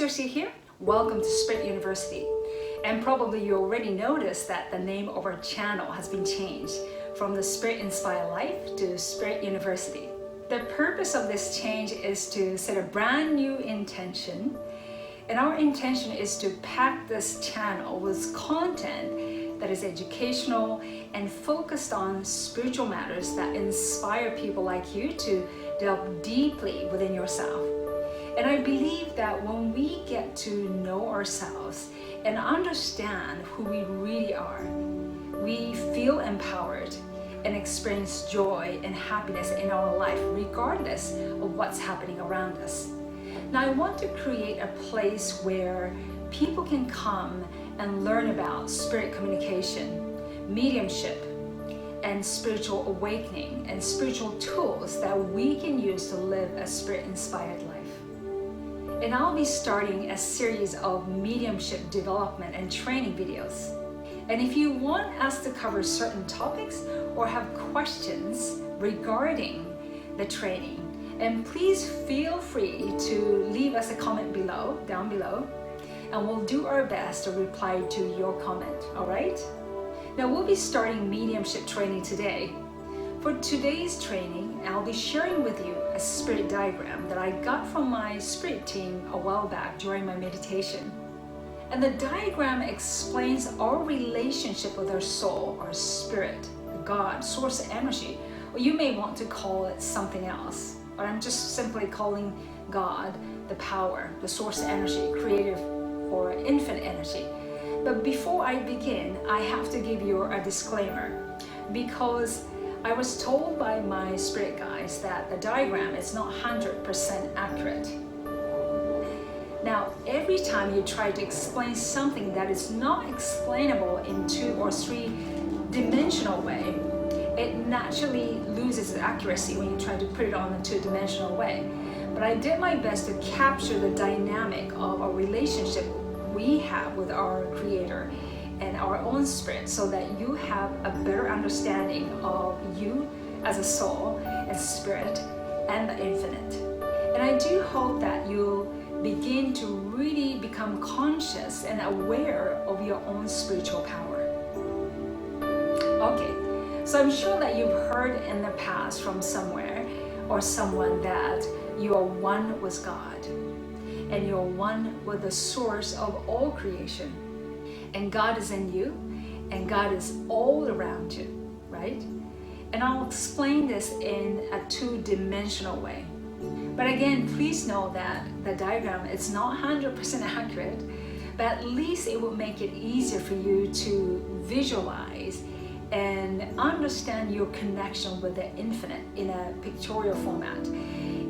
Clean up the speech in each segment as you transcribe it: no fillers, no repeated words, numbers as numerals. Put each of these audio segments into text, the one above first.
Sushi here. Welcome to Spirit University. And probably you already noticed that the name of our channel has been changed from the Spirit Inspired Life to Spirit University. The purpose of this change is to set a brand new intention. And our intention is to pack this channel with content that is educational and focused on spiritual matters that inspire people like you to delve deeply within yourself. And I believe that when we get to know ourselves and understand who we really are, we feel empowered and experience joy and happiness in our life regardless of what's happening around us. Now I want to create a place where people can come and learn about spirit communication, mediumship, and spiritual awakening and spiritual tools that we can use to live a spirit-inspired life. And I'll be starting a series of mediumship development and training videos. And if you want us to cover certain topics or have questions regarding the training, and please feel free to leave us a comment down below, and we'll do our best to reply to your comment, all right? Now we'll be starting mediumship training today. For today's training, I'll be sharing with you a spirit diagram that I got from my spirit team a while back during my meditation. And the diagram explains our relationship with our soul, our spirit, God, source energy, or you may want to call it something else. But I'm just simply calling God the power, the source energy, creative or infinite energy. But before I begin, I have to give you a disclaimer because I was told by my spirit guides that the diagram is not 100% accurate. Now, every time you try to explain something that is not explainable in 2 or 3 dimensional way, it naturally loses its accuracy when you try to put it on a 2-dimensional way. But I did my best to capture the dynamic of a relationship we have with our Creator and our own spirit so that you have a better understanding of you as a soul and spirit and the infinite. And I do hope that you'll begin to really become conscious and aware of your own spiritual power. Okay, so I'm sure that you've heard in the past from somewhere or someone that you are one with God and you're one with the source of all creation. And God is in you, and God is all around you, right? And I'll explain this in a 2-dimensional way. But again, please know that the diagram is not 100% accurate, but at least it will make it easier for you to visualize and understand your connection with the infinite in a pictorial format.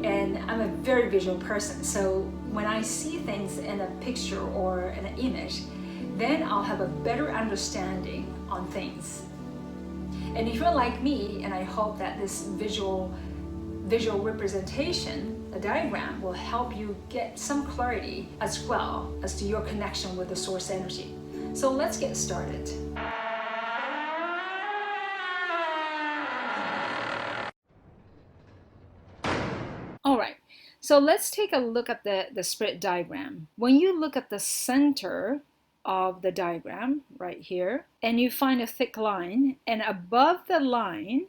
And I'm a very visual person, so when I see things in a picture or in an image, then I'll have a better understanding on things. And if you're like me, and I hope that this visual representation, the diagram, will help you get some clarity as well as to your connection with the source energy. So let's get started. All right, so let's take a look at the spirit diagram. When you look at the center of the diagram right here, and you find a thick line, and above the line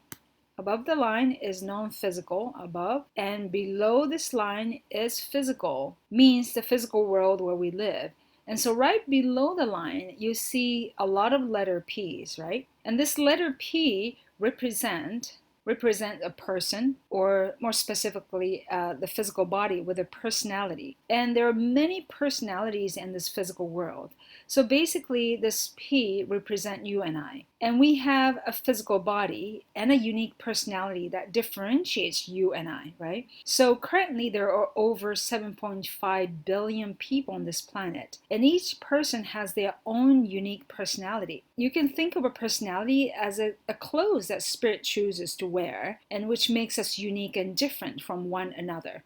is non-physical above, and below this line is physical, means the physical world where we live. And so right below the line you see a lot of letter P's, right? And this letter P represent a person, or more specifically the physical body with a personality. And there are many personalities in this physical world. So basically this P represent you and I. And we have a physical body and a unique personality that differentiates you and I, right? So currently there are over 7.5 billion people on this planet, and each person has their own unique personality. You can think of a personality as a clothes that spirit chooses to wear, and which makes us unique and different from one another.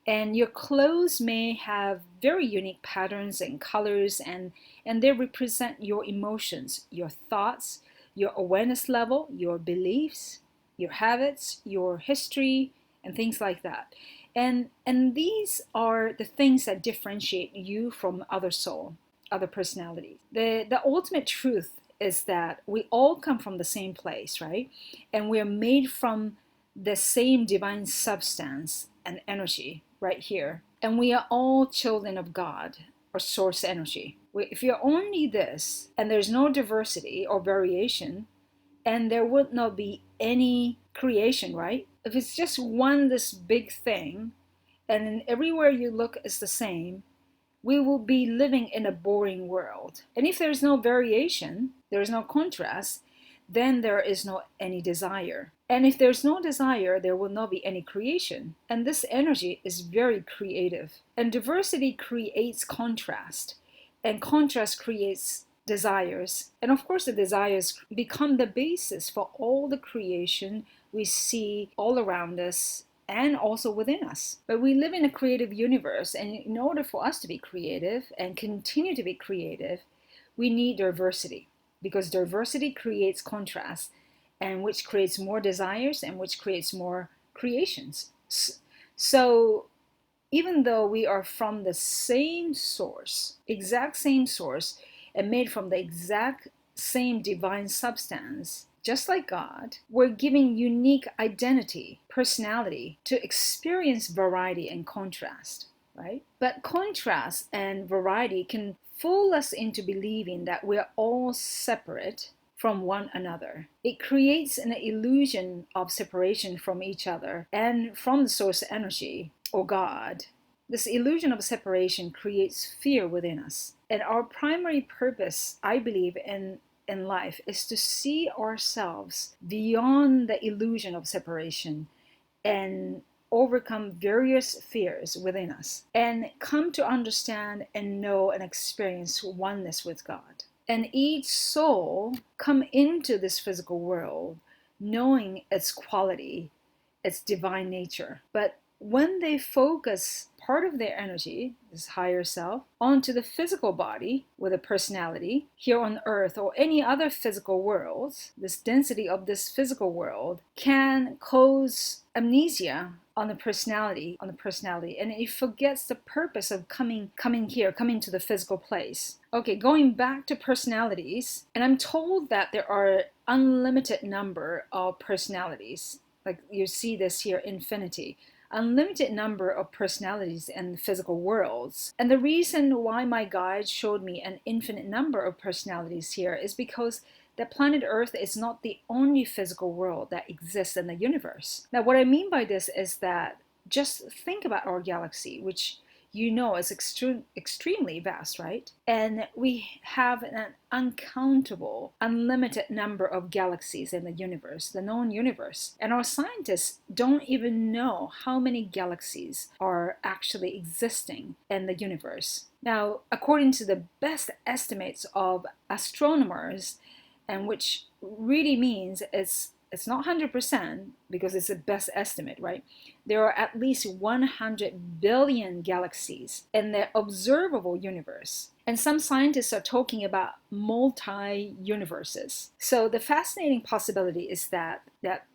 And your clothes may have very unique patterns and colors, and they represent your emotions, your thoughts, your awareness level, your beliefs, your habits, your history, and things like that. And these are the things that differentiate you from other personalities. The ultimate truth is that we all come from the same place, right? And we are made from the same divine substance and energy right here. And we are all children of God or source energy. If you're only this and there's no diversity or variation, and there would not be any creation, right? If it's just one this big thing, and everywhere you look is the same, we will be living in a boring world. And if there's no variation, there's no contrast, then there is no any desire. And if there's no desire, there will not be any creation. And this energy is very creative. And diversity creates contrast, and contrast creates desires. And of course, the desires become the basis for all the creation we see all around us and also within us. But we live in a creative universe, and in order for us to be creative and continue to be creative, we need diversity, because diversity creates contrast, and which creates more desires and which creates more creations. So even though we are from the same source, exact same source, and made from the exact same divine substance, just like God, we're giving unique identity, personality to experience variety and contrast, right? But contrast and variety can fool us into believing that we're all separate from one another. It creates an illusion of separation from each other and from the source energy or God. This illusion of separation creates fear within us. And our primary purpose, I believe, in life is to see ourselves beyond the illusion of separation and overcome various fears within us and come to understand and know and experience oneness with God. And each soul come into this physical world knowing its quality, its divine nature. But when they focus part of their energy, this higher self, onto the physical body with a personality here on earth or any other physical worlds, this density of this physical world can cause amnesia on the personality, and it forgets the purpose of coming to the physical place. Okay, going back to personalities, and I'm told that there are unlimited number of personalities. Like you see this here, infinity. Unlimited number of personalities in the physical worlds. And the reason why my guide showed me an infinite number of personalities here is because the planet Earth is not the only physical world that exists in the universe. Now, what I mean by this is that just think about our galaxy, which you know is extremely vast, right? And we have an uncountable, unlimited number of galaxies in the universe, the known universe. And our scientists don't even know how many galaxies are actually existing in the universe. Now, according to the best estimates of astronomers, and which really means it's not 100% because it's a best estimate, right? There are at least 100 billion galaxies in the observable universe. And some scientists are talking about multi-universes. So the fascinating possibility is that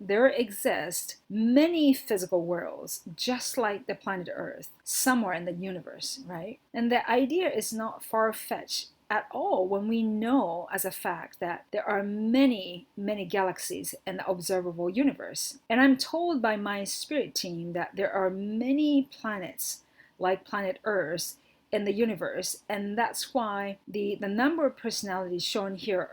there exist many physical worlds, just like the planet Earth, somewhere in the universe, right? And the idea is not far-fetched at all when we know as a fact that there are many galaxies in the observable universe. And I'm told by my spirit team that there are many planets like planet Earth in the universe, and that's why the number of personalities shown here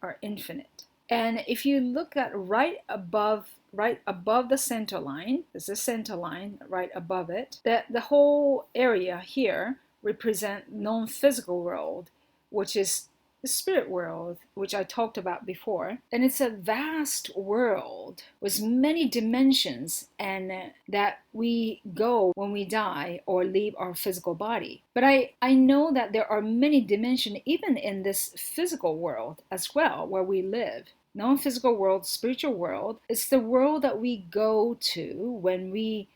are infinite. And if you look at right above the center line, there's a center line right above it, the whole area here represent non-physical world, which is the spirit world, which I talked about before. And it's a vast world with many dimensions, and that we go when we die or leave our physical body. But I know that there are many dimensions even in this physical world as well, where we live. Non-physical world, spiritual world, it's the world that we go to when these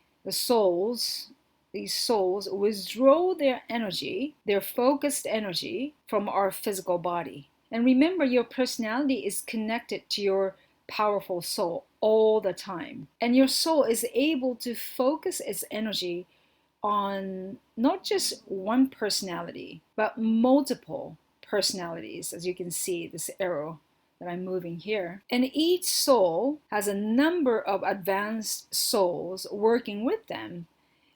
souls withdraw their energy, their focused energy from our physical body. And remember, your personality is connected to your powerful soul all the time. And your soul is able to focus its energy on not just one personality, but multiple personalities, as you can see this arrow that I'm moving here. And each soul has a number of advanced souls working with them.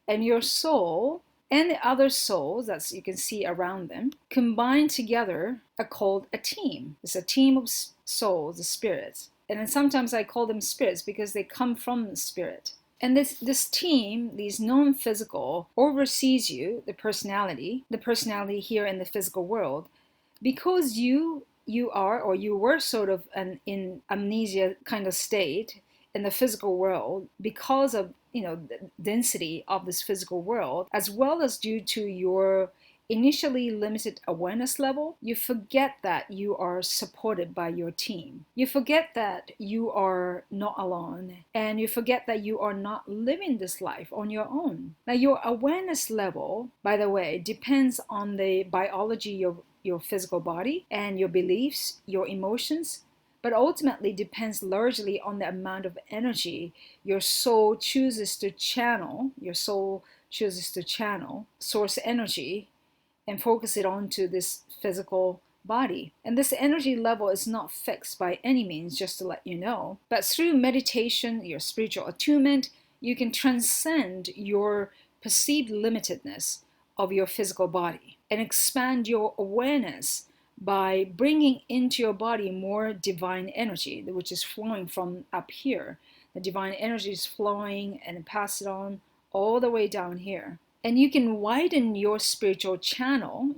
And your soul and the other souls that you can see around them combined together are called a team. It's a team of souls, the spirits. And then sometimes I call them spirits because they come from the spirit. And this team, these non-physical, oversees you, the personality here in the physical world, because you are, or you were sort of in amnesia kind of state in the physical world because of the density of this physical world, as well as due to your initially limited awareness level. You forget that you are supported by your team. You forget that you are not alone, and you forget that you are not living this life on your own. Now, your awareness level, by the way, depends on the biology of your physical body and your beliefs, your emotions, but ultimately depends largely on the amount of energy your soul chooses to channel. Your soul chooses to channel source energy and focus it onto this physical body. And this energy level is not fixed by any means, just to let you know. But through meditation, your spiritual attunement, you can transcend your perceived limitedness of your physical body and expand your awareness by bringing into your body more divine energy, which is flowing from up here. The divine energy is flowing and pass it on all the way down here. And you can widen your spiritual channel,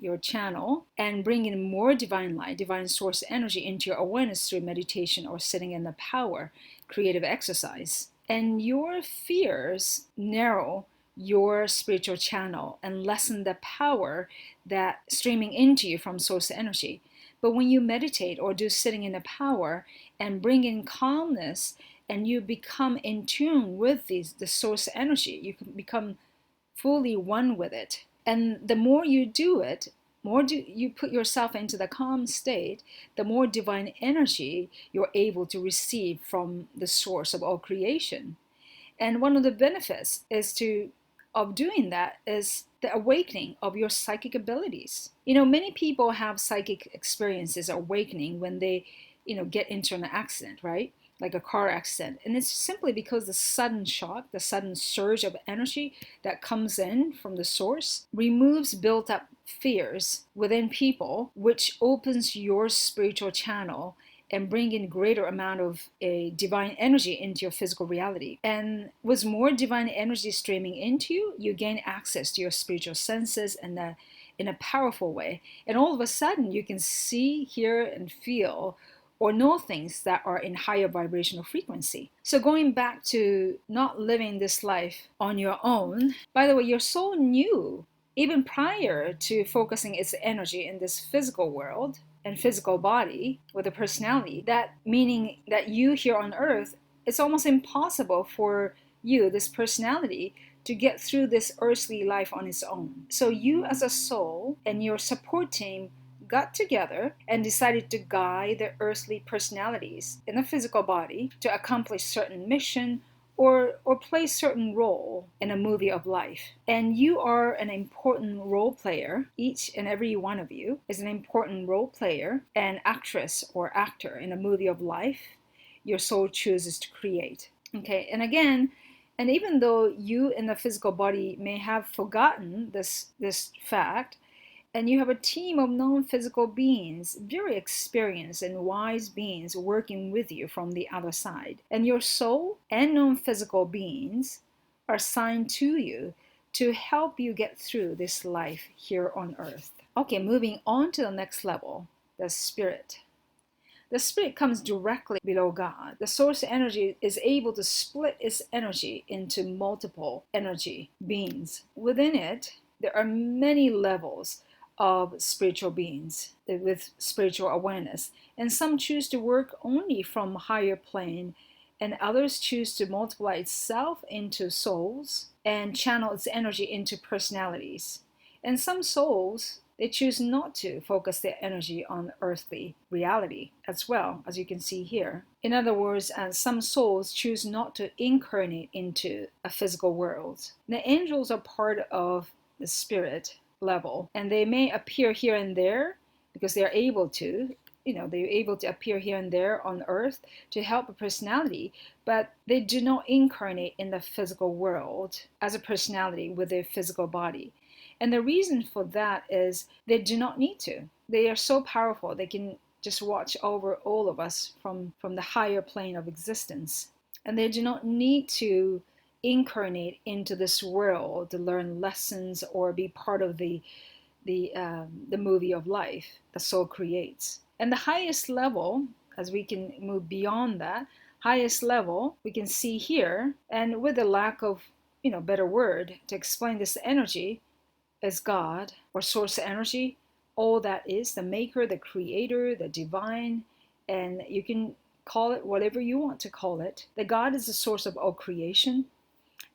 and bring in more divine light, divine source energy into your awareness through meditation or sitting in the power, creative exercise. And your fears narrow your spiritual channel and lessen the power that streaming into you from source energy. But when you meditate or do sitting in the power and bring in calmness, and you become in tune with the source energy, you can become fully one with it. And the more you do it, you put yourself into the calm state, the more divine energy you're able to receive from the source of all creation. And one of the benefits of doing that is the awakening of your psychic abilities. Many people have psychic experiences, awakening, when they, get into an accident, right? Like a car accident. And it's simply because the sudden shock, the sudden surge of energy that comes in from the source removes built up fears within people, which opens your spiritual channel and bring in greater amount of a divine energy into your physical reality. And with more divine energy streaming into you, you gain access to your spiritual senses and in a powerful way. And all of a sudden, you can see, hear, and feel or know things that are in higher vibrational frequency. So going back to not living this life on your own, by the way, your soul knew, even prior to focusing its energy in this physical world and physical body with a personality, that meaning that you here on earth, it's almost impossible for you, this personality, to get through this earthly life on its own. So you as a soul and your support team got together and decided to guide the earthly personalities in the physical body to accomplish certain mission or play certain role in a movie of life. And you are an important role player. Each and every one of you is an important role player and actress or actor in a movie of life your soul chooses to create. Okay, and again, and even though you in the physical body may have forgotten this fact, and you have a team of non-physical beings, very experienced and wise beings working with you from the other side. And your soul and non-physical beings are assigned to you to help you get through this life here on earth. Okay, moving on to the next level, the spirit. The spirit comes directly below God. The source energy is able to split its energy into multiple energy beings. Within it, there are many levels of spiritual beings with spiritual awareness, and some choose to work only from higher plane, and others choose to multiply itself into souls and channel its energy into personalities. And some souls they choose not to focus their energy on earthly reality as well, as you can see here. In other words, some souls choose not to incarnate into a physical world. The angels are part of the spirit level, and they may appear here and there because they're able to. They're able to appear here and there on earth to help a personality, but they do not incarnate in the physical world as a personality with a physical body. And the reason for that is they do not need to. They are so powerful, they can just watch over all of us from the higher plane of existence. And they do not need to incarnate into this world to learn lessons or be part of the movie of life the soul creates. And the highest level, as we can move beyond that, highest level we can see here, and with a lack of better word to explain this energy, is God or source energy. All that is the maker, the creator, the divine, and you can call it whatever you want to call it. The God is the source of all creation,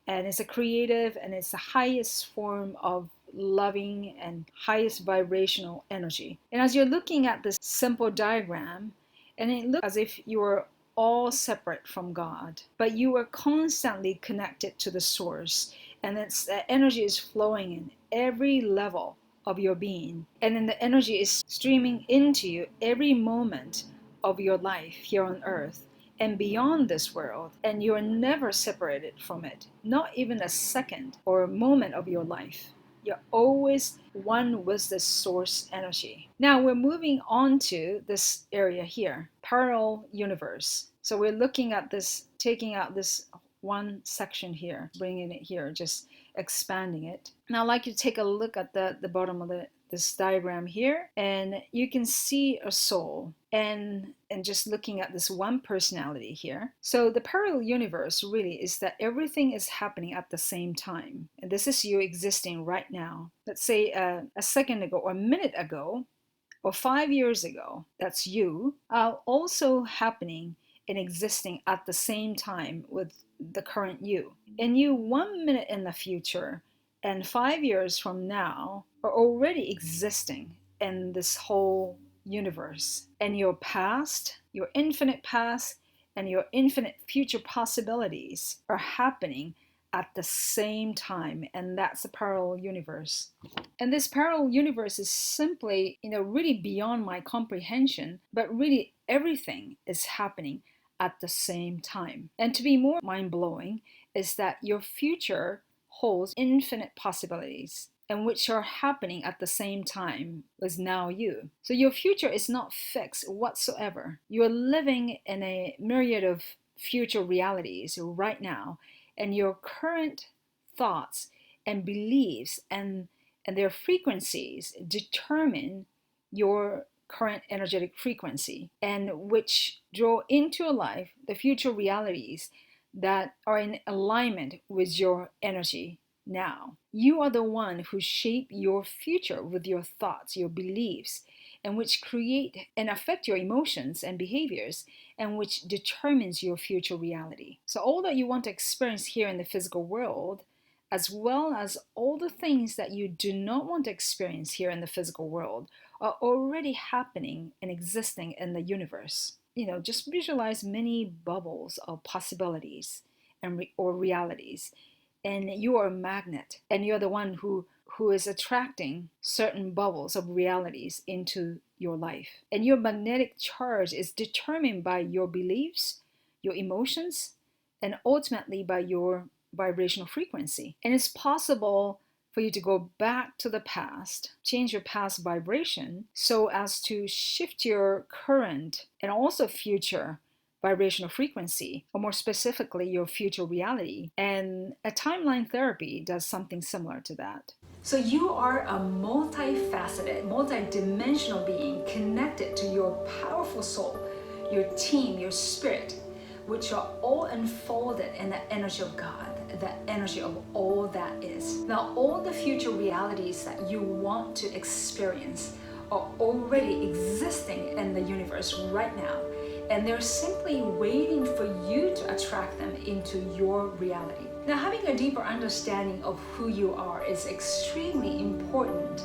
and it's a creative, and it's the highest form of loving and highest vibrational energy. And as you're looking at this simple diagram, and it looks as if you are all separate from God, but you are constantly connected to the source, and it's the energy is flowing in every level of your being, and then the energy is streaming into you every moment of your life here on earth and beyond this world, and you are never separated from it, not even a second or a moment of your life. You're always one with the source energy. Now we're moving on to this area here, parallel universe. So we're looking at this, taking out this one section here, bringing it here, just expanding it. Now I'd like you to take a look at the bottom of this diagram here, and you can see a soul, and just looking at this one personality here. So the parallel universe really is that everything is happening at the same time, and this is you existing right now. Let's say a second ago or a minute ago or 5 years ago, that's you, also happening and existing at the same time with the current you. And you 1 minute in the future and 5 years from now are already existing in this whole universe. And your past, your infinite past, and your infinite future possibilities are happening at the same time, and that's a parallel universe. And this parallel universe is simply, really beyond my comprehension, but really everything is happening at the same time. And to be more mind-blowing is that your future holds infinite possibilities, and which are happening at the same time as now you. So your future is not fixed whatsoever. You're living in a myriad of future realities right now, and your current thoughts and beliefs and their frequencies determine your current energetic frequency, and which draw into your life the future realities that are in alignment with your energy now. You are the one who shape your future with your thoughts, your beliefs, and which create and affect your emotions and behaviors, and which determines your future reality. So all that you want to experience here in the physical world, as well as all the things that you do not want to experience here in the physical world, are already happening and existing in the universe. Just visualize many bubbles of possibilities or realities, and you are a magnet, and you're the one who is attracting certain bubbles of realities into your life. And your magnetic charge is determined by your beliefs, your emotions, and ultimately by your vibrational frequency. And it's possible for you to go back to the past, change your past vibration so as to shift your current and also future vibrational frequency, or more specifically, your future reality. And a timeline therapy does something similar to that. So you are a multifaceted, multidimensional being connected to your powerful soul, your team, your spirit, which are all unfolded in the energy of God, the energy of all that is. Now, all the future realities that you want to experience are already existing in the universe right now, and they're simply waiting for you to attract them into your reality. Now, having a deeper understanding of who you are is extremely important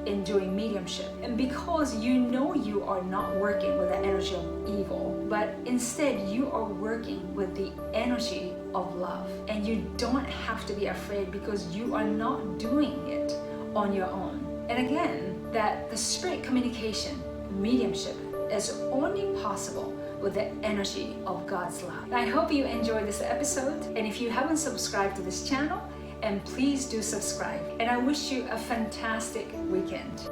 in doing mediumship. And because you know you are not working with the energy of evil, but instead you are working with the energy of love. And you don't have to be afraid because you are not doing it on your own. And again, that the spirit communication, mediumship, is only possible with the energy of God's love. I hope you enjoyed this episode, and if you haven't subscribed to this channel, and please do subscribe. And I wish you a fantastic weekend.